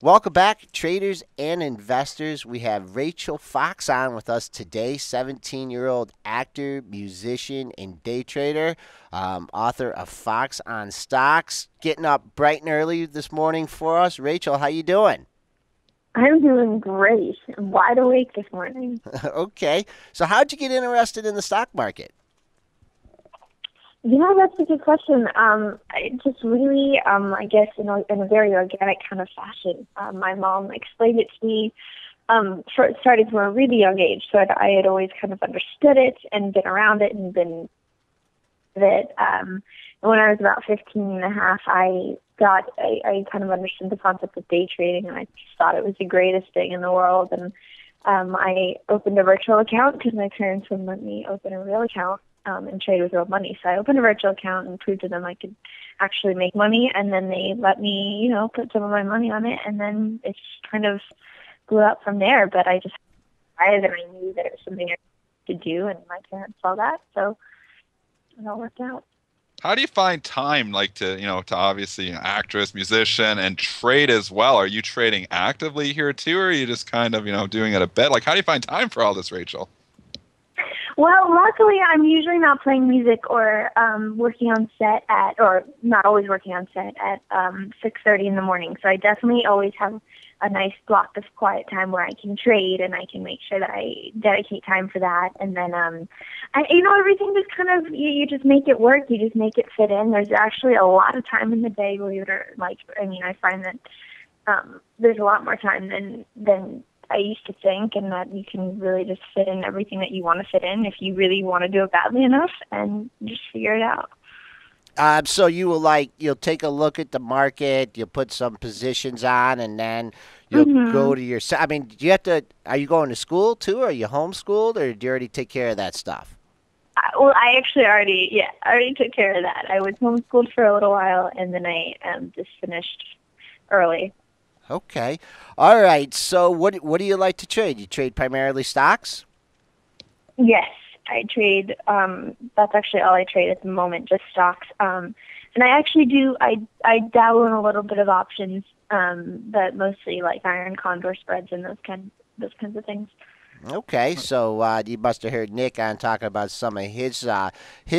Welcome back, traders and investors. We have Rachel Fox on with us today, 17-year-old actor, musician, and day trader, author of Fox on Stocks. Getting up bright and early this morning for us. Rachel, how you doing? I'm doing great. I'm wide awake this morning. Okay, so how'd you get interested in the stock market? That's a good question. I just really, I guess, in a very organic kind of fashion. My mom explained it to me starting from a really young age, so I had always kind of understood it and been around it and been with it. And when I was about 15 and a half, I kind of understood the concept of day trading, and I just thought it was the greatest thing in the world. And I opened a virtual account because my parents wouldn't let me open a real account and trade with real money. So I opened a virtual account and proved to them I could actually make money, and then they let me, put some of my money on it, and then it just kind of blew up from there. But I just tried, and I knew that it was something I could do, and my parents saw that, so it all worked out. How do you find time, like to obviously actress, musician, and trade as well? Are you trading actively here too, or are you just kind of, doing it a bit? Like, how do you find time for all this, Rachel? Well, luckily, I'm usually not playing music or working on set or not always working on set at 6:30 in the morning. So I definitely always have a nice block of quiet time where I can trade, and I can make sure that I dedicate time for that. And then, everything just kind of you just make it work. You just make it fit in. There's actually a lot of time in the day, believe it or like. I mean, I find that there's a lot more time than I used to think, and that you can really just fit in everything that you want to fit in if you really want to do it badly enough and just figure it out. So you'll take a look at the market, you'll put some positions on, and then you'll Mm-hmm. go to your. I mean, do you have to? Are you going to school too? Are you homeschooled, or do you already take care of that stuff? Well, I actually I already took care of that. I was homeschooled for a little while, and then I just finished early. Okay. All right. So what do you like to trade? You trade primarily stocks? Yes, I trade. That's actually all I trade at the moment, just stocks. And I actually do. I dabble in a little bit of options, but mostly like iron condor spreads and those kinds of things. Okay. So you must have heard Nick on talking about some of his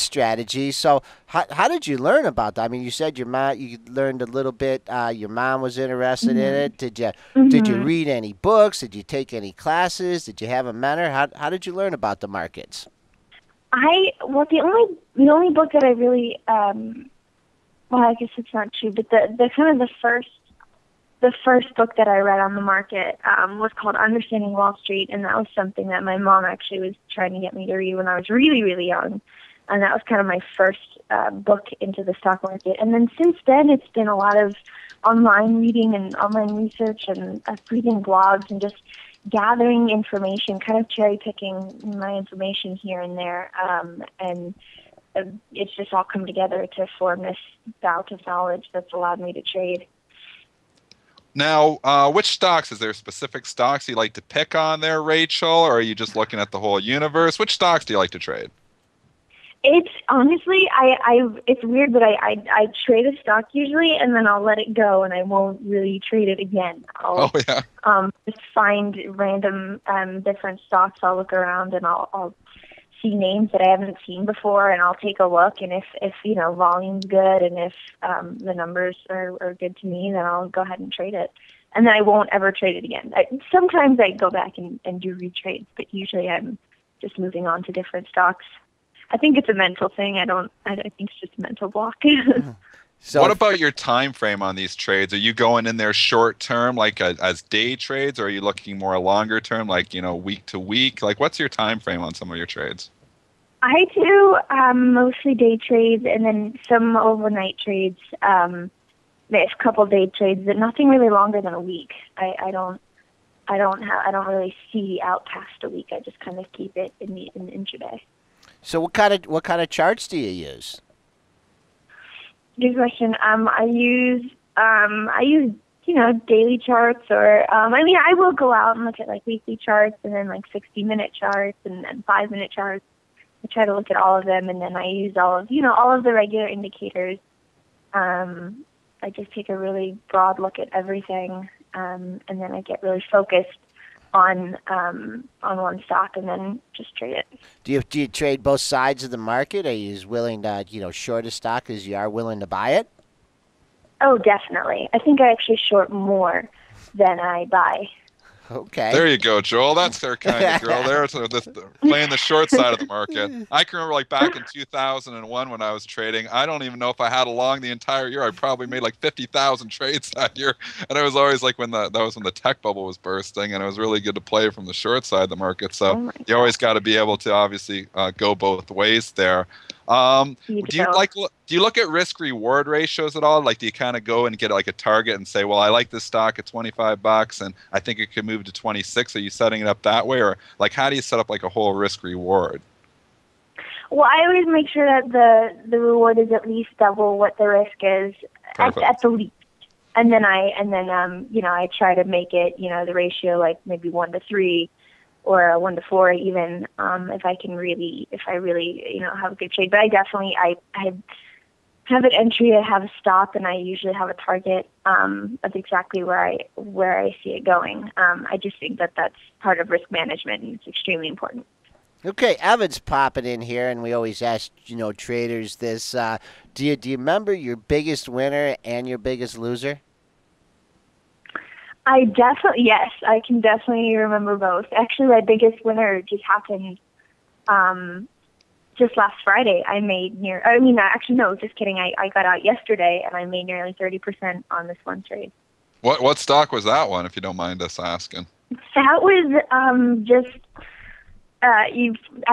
strategies. So how did you learn about that? I mean, you said you learned a little bit. Your mom was interested in hmm it. Did you hmm read any books? Did you take any classes? Did you have a mentor? How did you learn about the markets? The only book that I really well, I guess it's not true, but the kind of the first book that I read on the market was called Understanding Wall Street, and that was something that my mom actually was trying to get me to read when I was really, really young. And that was kind of my first book into the stock market. And then since then, it's been a lot of online reading and online research and reading blogs and just gathering information, kind of cherry picking my information here and there. And it's just all come together to form this bout of knowledge that's allowed me to trade. Now, which stocks? Is there specific stocks you like to pick on there, Rachel, or are you just looking at the whole universe? Which stocks do you like to trade? It's honestly, it's weird, but I trade a stock usually, and then I'll let it go, and I won't really trade it again. Oh I'll yeah. just find random different stocks. I'll look around, and I'll see names that I haven't seen before, and I'll take a look. And if volume's good, and if the numbers are good to me, then I'll go ahead and trade it. And then I won't ever trade it again. Sometimes I go back and do retrades, but usually I'm just moving on to different stocks. I think it's a mental thing. I think it's just a mental block. So What if about your time frame on these trades? Are you going in there short term, like as day trades, or are you looking more longer term, like week to week? Like, what's your time frame on some of your trades? I do mostly day trades and then some overnight trades. There's a couple day trades, but nothing really longer than a week. I don't really see out past a week. I just kind of keep it in the intraday. so what kind of charts do you use? Good question. I use daily charts or I will go out and look at like weekly charts and then like 60-minute charts and then 5-minute charts. I try to look at all of them, and then I use all of the regular indicators. I just take a really broad look at everything. and then I get really focused on one stock and then just trade it. Do you trade both sides of the market? Are you as willing to short a stock as you are willing to buy it? Oh, definitely. I think I actually short more than I buy. Okay. There you go, Joel. That's their kind of girl there. So playing the short side of the market. I can remember like back in 2001 when I was trading. I don't even know if I had a long the entire year. I probably made like 50,000 trades that year, and it was always like that was when the tech bubble was bursting, and it was really good to play from the short side of the market. So you always got to be able to obviously go both ways there. Do you look at risk reward ratios at all? Like, do you kind of go and get like a target and say, well, I like this stock at $25 and I think it could move to 26. Are you setting it up that way, or like how do you set up like a whole risk reward? Well, I always make sure that the reward is at least double what the risk is at the least. And then I try to make it, the ratio like maybe 1-to-3 or a 1-to-4 even, if I really, have a good trade. But I have an entry, I have a stop, and I usually have a target of exactly where I see it going. I just think that that's part of risk management, and it's extremely important. Okay, Evan's popping in here, and we always ask traders this. Do you remember your biggest winner and your biggest loser? Yes, I can definitely remember both. Actually, my biggest winner just happened just last Friday. Just kidding. I got out yesterday, and I made nearly 30% on this one trade. What stock was that one, if you don't mind us asking? That was I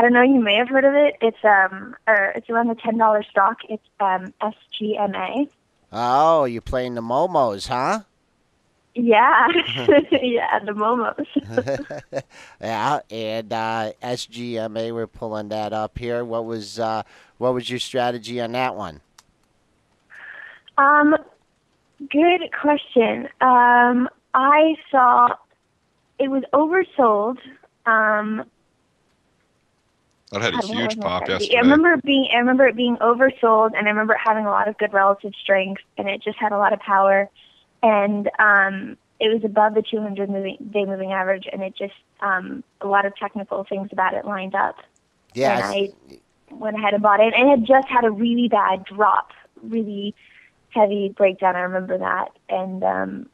don't know, you may have heard of it. It's around the $10 stock. It's SGMA. Oh, you're playing the Momos, huh? Yeah, yeah, the Momos. Yeah, and SGMA, we're pulling that up here. What was your strategy on that one? Good question. I saw it was oversold. That had a huge pop yesterday. I remember it being oversold, and I remember it having a lot of good relative strength, and it just had a lot of power. And it was above the 200-day moving average, and it just a lot of technical things about it lined up. Yeah. And I went ahead and bought it, and it had just had a really bad drop, really heavy breakdown. I remember that, and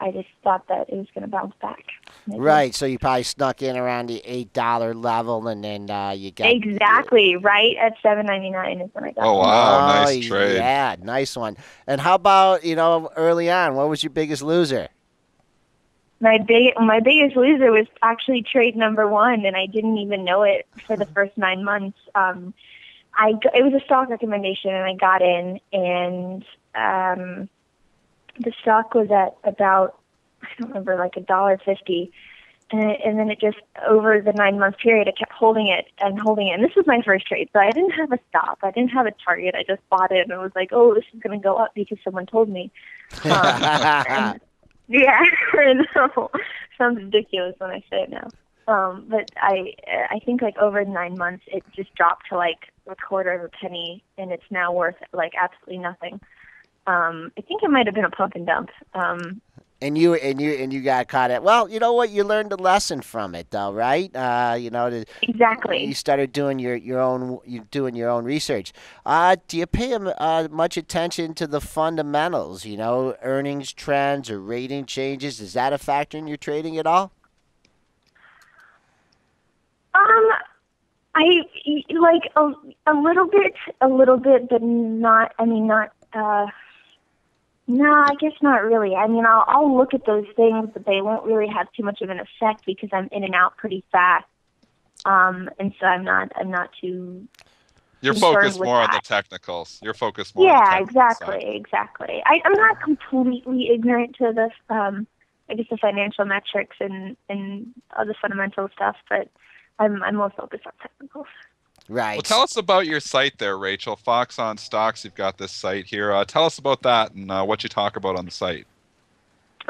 I just thought that it was going to bounce back. Right, so you probably snuck in around the $8 level, and then you got exactly right at $7.99 is when I got. Oh wow, nice trade. Yeah, nice one. And how about early on? What was your biggest loser? My biggest loser was actually trade number one, and I didn't even know it for the first 9 months. It was a stock recommendation, and I got in, and the stock was at about, I don't remember, like $1.50, and then it just, over the 9-month period, I kept holding it and holding it. And this was my first trade, so I didn't have a stop. I didn't have a target. I just bought it, and I was like, oh, this is going to go up because someone told me. Yeah, I know. Sounds ridiculous when I say it now. But I think like over 9 months, it just dropped to like a quarter of a penny, and it's now worth like absolutely nothing. I think it might have been a pump and dump. And you got caught at. Well, you know what? You learned a lesson from it, though, right? Exactly. You started doing your own research. Do you pay much attention to the fundamentals? Earnings trends or rating changes. Is that a factor in your trading at all? I like a little bit, but not. I mean, not. No, I guess not really. I mean, I'll look at those things, but they won't really have too much of an effect because I'm in and out pretty fast. And so I'm not too. You're focused more on the technicals. You're focused more. Yeah, on the exactly, side. exactly. I'm not completely ignorant to the, I guess the financial metrics and other fundamental stuff, but I'm more focused on technicals. Right. Well, tell us about your site there, Rachel. Fox on Stocks. You've got this site here. Tell us about that and what you talk about on the site.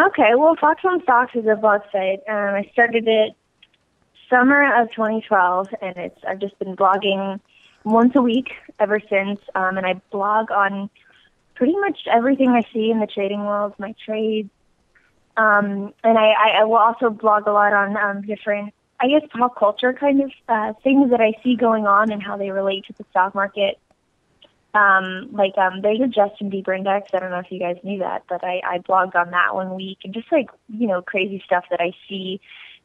Okay. Well, Fox on Stocks is a blog site. I started it summer of 2012, and I've just been blogging once a week ever since. And I blog on pretty much everything I see in the trading world, my trades, And I will also blog a lot on different, I guess, pop culture kind of things that I see going on and how they relate to the stock market. There's a Justin Bieber index. I don't know if you guys knew that, but I blogged on that one week, and just like, crazy stuff that I see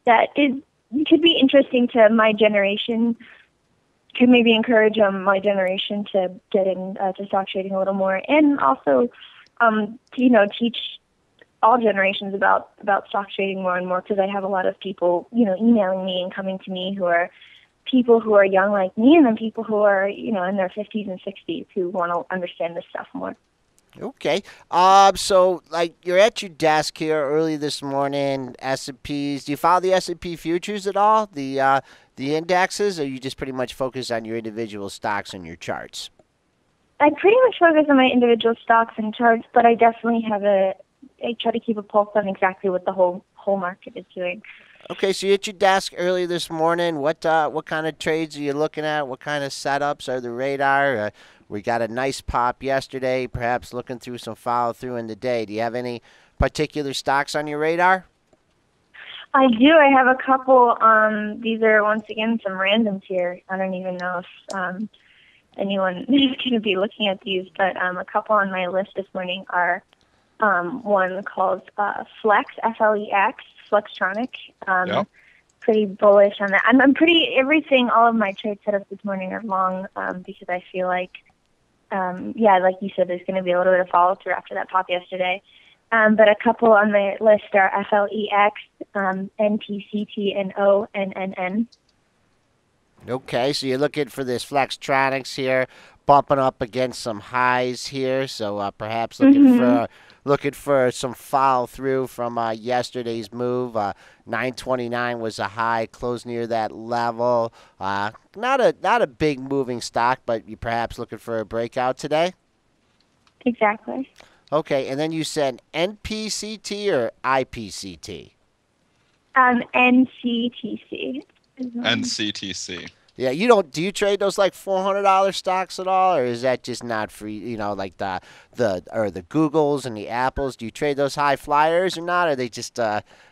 that could be interesting to my generation, could maybe encourage my generation to get in to stock trading a little more, and also teach all generations about stock trading more and more, because I have a lot of people emailing me and coming to me who are people who are young like me, and then people who are in their 50s and 60s who want to understand this stuff more. Okay. So like you're at your desk here early this morning, S&Ps. Do you follow the S&P futures at all? The indexes, or you just pretty much focus on your individual stocks and your charts? I pretty much focus on my individual stocks and charts, but I definitely I try to keep a pulse on exactly what the whole market is doing. Okay, so you're at your desk early this morning. What kind of trades are you looking at? What kind of setups are the radar? We got a nice pop yesterday, perhaps looking through some follow through in the day. Do you have any particular stocks on your radar? I do. I have a couple. These are, once again, some randoms here. I don't even know if anyone is going to be looking at these, but a couple on my list this morning are one called Flex, F-L-E-X, Flextronic. Yep. Pretty bullish on that. I'm pretty, all of my trade setups this morning are long because I feel like, like you said, there's going to be a little bit of follow through after that pop yesterday. But a couple on my list are FLEX, NPCT, and ONNN. Okay, so you're looking for this Flextronics here, bumping up against some highs here. So perhaps looking for some follow through from yesterday's move. 929 was a high, closed near that level. Not a big moving stock, but you perhaps looking for a breakout today. Exactly. Okay, and then you said NPCT or IPCT? NCTC. NCTC. Yeah, do you trade those like $400 stocks at all, or is that just not free? Like the Googles and the Apples. Do you trade those high flyers or not? Or are they just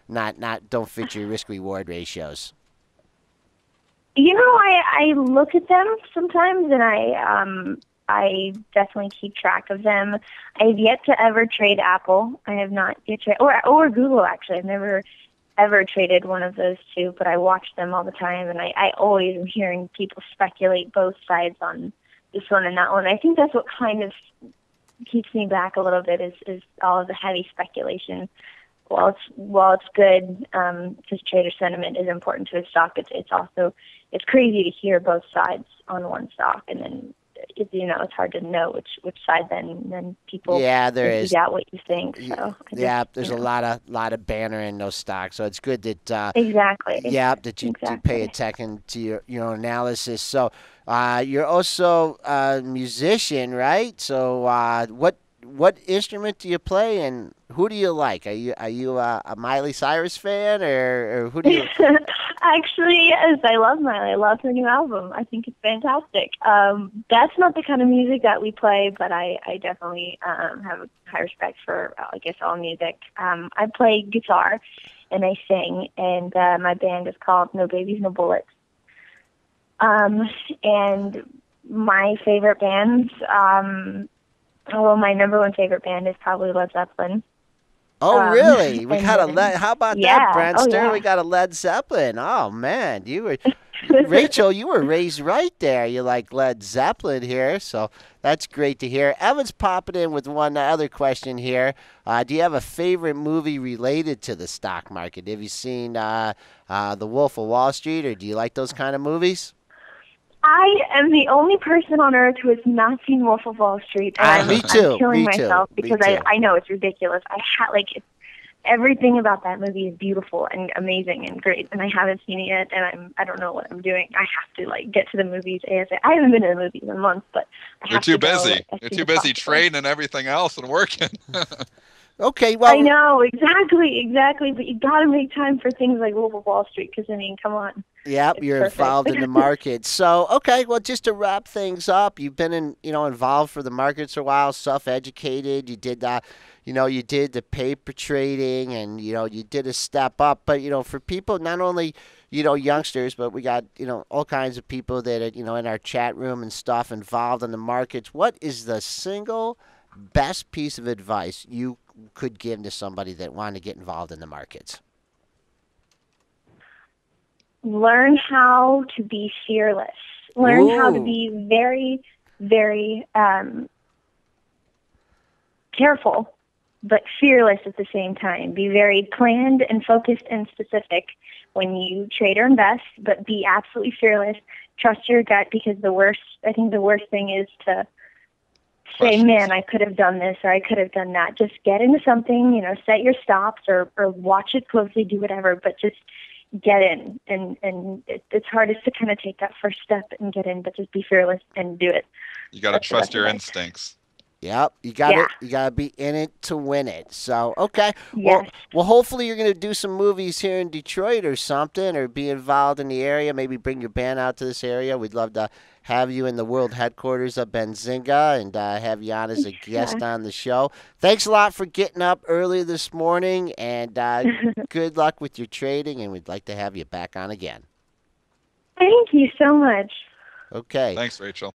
not don't fit your risk reward ratios? I look at them sometimes, and I definitely keep track of them. I have yet to ever trade Apple. I have not yet traded, or Google, actually. I've never ever traded one of those two, but I watch them all the time, and I always am hearing people speculate both sides on this one and that one. I think that's what kind of keeps me back a little bit is all of the heavy speculation. While it's good, because trader sentiment is important to a stock, it's crazy to hear both sides on one stock, and then it's hard to know which side then people figure out what you think. So there's a lot of banner in those stocks, so it's good that exactly. Yeah, that you pay attention to your own analysis. So you're also a musician, right? So what instrument do you play, and who do you like? Are you a Miley Cyrus fan, or who do you? Actually, yes, I love Miley. I love her new album. I think it's fantastic. That's not the kind of music that we play, but I definitely have a high respect for, I guess, all music. I play guitar, and I sing, and my band is called No Babies, No Bullets. And my favorite bands, my number one favorite band is probably Led Zeppelin. Oh, really? We got how about that, Brentster? Yeah. We got a Led Zeppelin. Oh, man. Rachel, you were raised right there. You like Led Zeppelin here, so that's great to hear. Evan's popping in with one other question here. Do you have a favorite movie related to the stock market? Have you seen The Wolf of Wall Street, or do you like those kind of movies? I am the only person on earth who has not seen Wolf of Wall Street. And Me too. I'm killing Me too. myself because Me too. I know it's ridiculous. Everything about that movie is beautiful and amazing and great, and I haven't seen it yet, and I don't know what I'm doing. I have to get to the movies ASAP. I haven't been to the movies in months, but You're too busy. You're too busy trading and everything else and working. Okay, well, I know exactly, but you got to make time for things like Wolf of Wall Street because come on. Yep, It's you're perfect. involved in the market. So, okay, well, just to wrap things up, you've been involved for the markets for a while, self-educated. You did you did the paper trading, and you did a step up. But for people, not only youngsters, but we got all kinds of people that are in our chat room and stuff involved in the markets. What is the single best piece of advice you could give to somebody that wanted to get involved in the markets? Learn how to be fearless. Learn how to Ooh, be very, very careful, but fearless at the same time. Be very planned and focused and specific when you trade or invest, but be absolutely fearless. Trust your gut, because I think the worst thing is to say, Question man, I yourself. could have done this or I could have done that. Just get into something, set your stops or watch it closely, do whatever, but just get in. And it's hardest to kind of take that first step and get in, but just be fearless and do it. You got to That's the trust best your advice. instincts. yep, Yeah. you gotta be in it to win it. So okay, Yes. well, hopefully you're gonna do some movies here in Detroit or something, or be involved in the area. Maybe bring your band out to this area. We'd love to have you in the world headquarters of Benzinga and have you on as a guest Yeah. on the show. Thanks a lot for getting up early this morning, and good luck with your trading. And we'd like to have you back on again. Thank you so much. Okay. Thanks, Rachel.